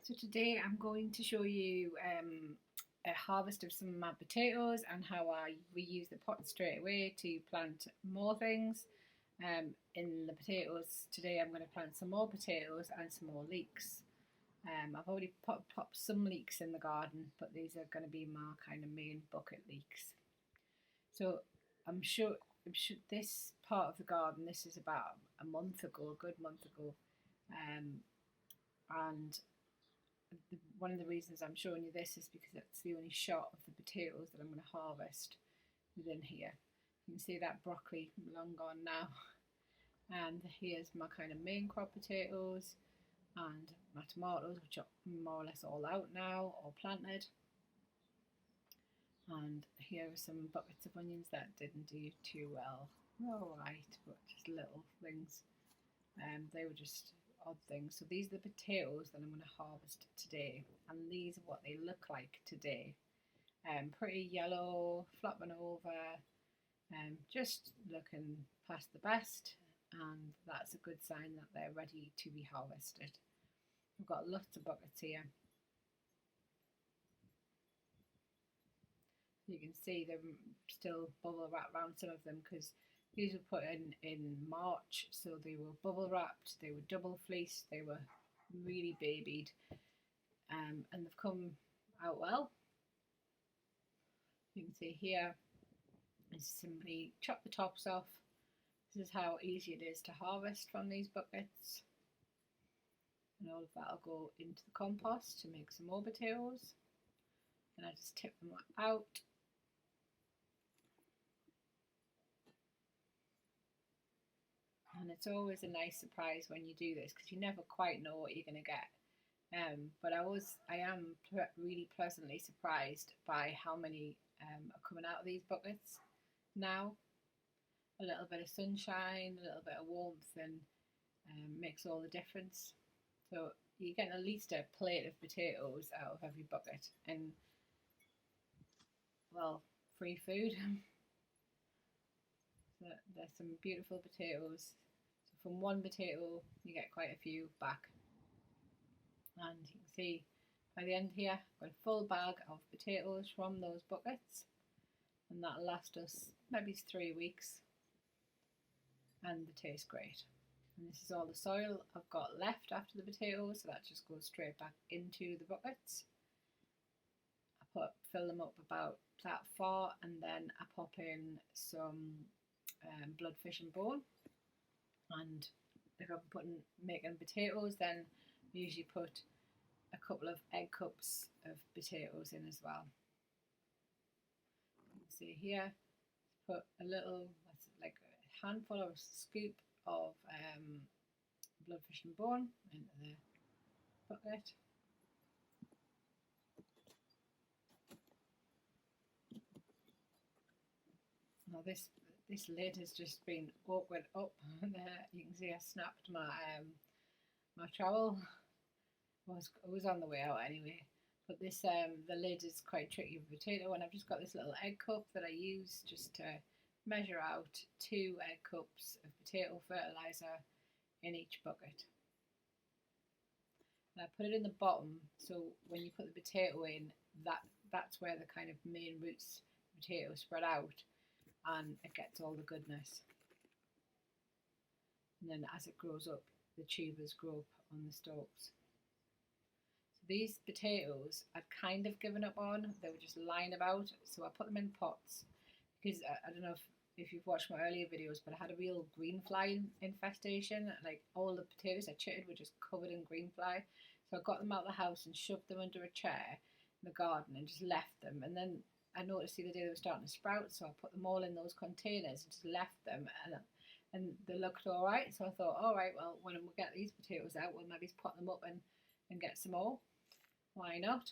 So today I'm going to show you a harvest of some of my potatoes and how I reuse the pot straight away to plant more things. In the potatoes today I'm going to plant some more potatoes and some more leeks. I've already popped some leeks in the garden, but these are going to be my kind of main bucket leeks. So I'm sure this part of the garden, this is about a month ago, a good month ago, um, and one of the reasons I'm showing you this is because it's the only shot of the potatoes that I'm going to harvest within here. You can see that broccoli long gone now. And here's my kind of main crop potatoes and my tomatoes, which are more or less all out now or planted. And here are some buckets of onions that didn't do too well. Alright, but just little things. They were just odd things. So these are the potatoes that I'm going to harvest today, and these are what they look like today. Pretty yellow, flopping over, just looking past the best, and that's a good sign that they're ready to be harvested. We've got lots of buckets here. You can see them still bubble wrapped around some of them because these were put in March, so they were bubble wrapped, they were double fleeced, they were really babied, and they've come out well. You can see here, I simply chop the tops off. This is how easy it is to harvest from these buckets. And all of that will go into the compost to make some more potatoes. And I just tip them out. And it's always a nice surprise when you do this because you never quite know what you're going to get. But I am really pleasantly surprised by how many are coming out of these buckets now. A little bit of sunshine, a little bit of warmth, and makes all the difference. So you get at least a plate of potatoes out of every bucket, and well, free food. So there's some beautiful potatoes. So from one potato, you get quite a few back. And you can see by the end here, I've got a full bag of potatoes from those buckets, and that'll last us maybe 3 weeks, and they taste great. And this is all the soil I've got left after the potatoes, so that just goes straight back into the buckets. I fill them up about that far, and then I pop in some bloodfish and bone. And if I'm making potatoes, then I usually put a couple of egg cups of potatoes in as well. You can see here, put a little, like a handful or a scoop of bloodfish and bone into the bucket. Now this lid has just been awkward up there. You can see I snapped my my trowel. It was on the way out anyway. But this the lid is quite tricky with potato, and I've just got this little egg cup that I use just to measure out 2 egg cups of potato fertiliser in each bucket. And I put it in the bottom, so when you put the potato in, that's where the kind of main roots of potato spread out, and it gets all the goodness. And then as it grows up, the tubers grow up on the stalks. So these potatoes I'd kind of given up on. They were just lying about, so I put them in pots because I don't know if you've watched my earlier videos, but I had a real green fly infestation. Like all the potatoes I chitted were just covered in green fly. So I got them out of the house and shoved them under a chair in the garden and just left them. And then I noticed the other day they were starting to sprout, so I put them all in those containers and just left them, and they looked all right. So I thought, all right, well, when we get these potatoes out, we'll maybe pot them up and get some more. Why not?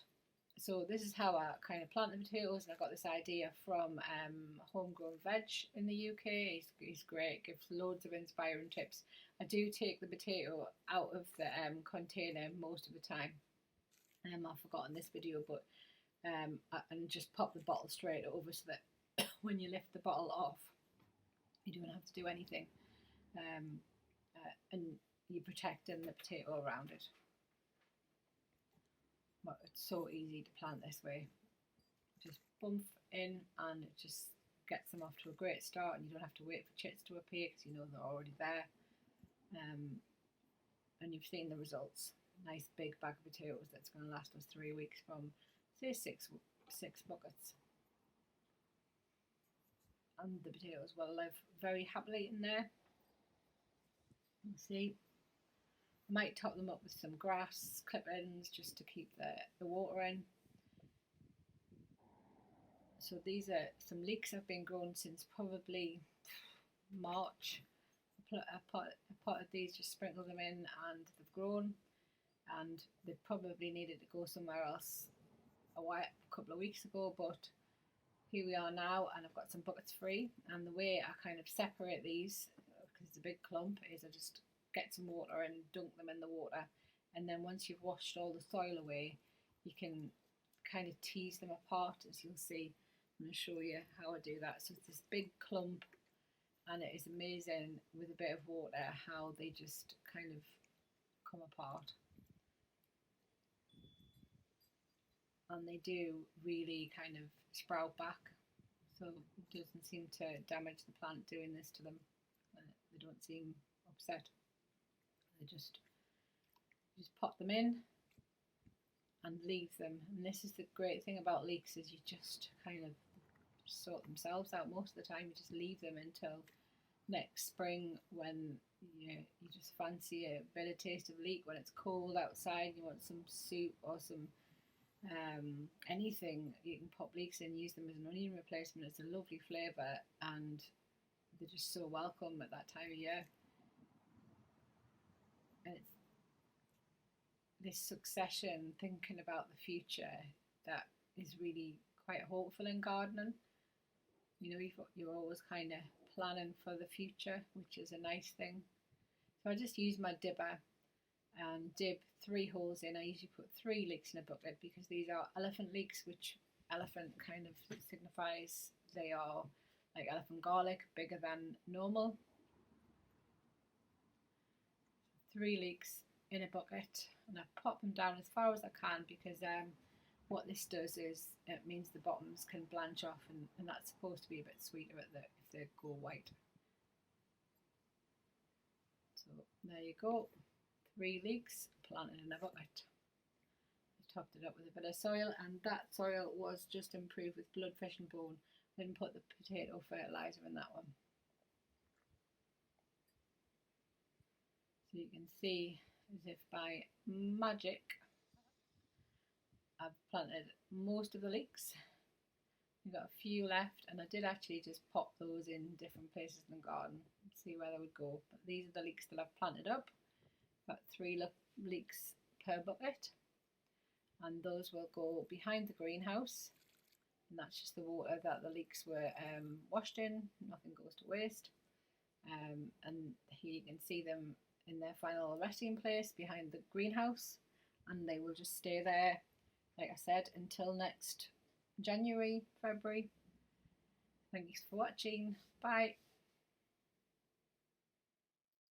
So this is how I kind of plant the potatoes, and I got this idea from Homegrown Veg in the UK. He's great, gives loads of inspiring tips. I do take the potato out of the container most of the time. I've forgotten this video, but and just pop the bottle straight over so that when you lift the bottle off, you don't have to do anything, and you're protecting the potato around it. it's so easy to plant this way. Just bump in and it just gets them off to a great start, and you don't have to wait for chits to appear because you know they're already there. And you've seen the results. Nice big bag of potatoes that's going to last us 3 weeks from, say, six buckets. And the potatoes will live very happily in there. You see, I might top them up with some grass clippings just to keep the water in. So these are some leeks have been grown since probably March. I potted these, just sprinkled them in, and they've grown, and they probably needed to go somewhere else a couple of weeks ago, but here we are now, and I've got some buckets free. And the way I kind of separate these, because it's a big clump, is I just get some water and dunk them in the water, and then once you've washed all the soil away, you can kind of tease them apart, as you'll see. I'm going to show you how I do that. So it's this big clump, and it is amazing with a bit of water how they just kind of come apart. And they do really kind of sprout back, so it doesn't seem to damage the plant doing this to them. They don't seem upset. They just pop them in and leave them. And this is the great thing about leeks, is you just kind of sort themselves out most of the time. You just leave them until next spring, when you just fancy a bit of taste of leek when it's cold outside. You want some soup or some anything. You can pop leeks in, use them as an onion replacement. It's a lovely flavour, and they're just so welcome at that time of year. And it's this succession, thinking about the future, that is really quite hopeful in gardening. You know, you're always kind of planning for the future, which is a nice thing. So I just use my dibber and dib 3 holes in. I usually put 3 leeks in a bucket because these are elephant leeks, which elephant kind of signifies they are like elephant garlic, bigger than normal. 3 leeks in a bucket, and I pop them down as far as I can, because what this does is it means the bottoms can blanch off, and that's supposed to be a bit sweeter if they go white. So there you go, 3 leeks planted in a bucket. I topped it up with a bit of soil, and that soil was just improved with bloodfish and bone. I didn't put the potato fertiliser in that one. So you can see, as if by magic, I've planted most of the leeks. We've got a few left, and I did actually just pop those in different places in the garden and see where they would go. But these are the leeks that I've planted up. About 3 leeks per bucket, and those will go behind the greenhouse, and that's just the water that the leeks were washed in. Nothing goes to waste. And here you can see them in their final resting place behind the greenhouse, and they will just stay there, like I said, until next January, February. Thanks for watching. Bye.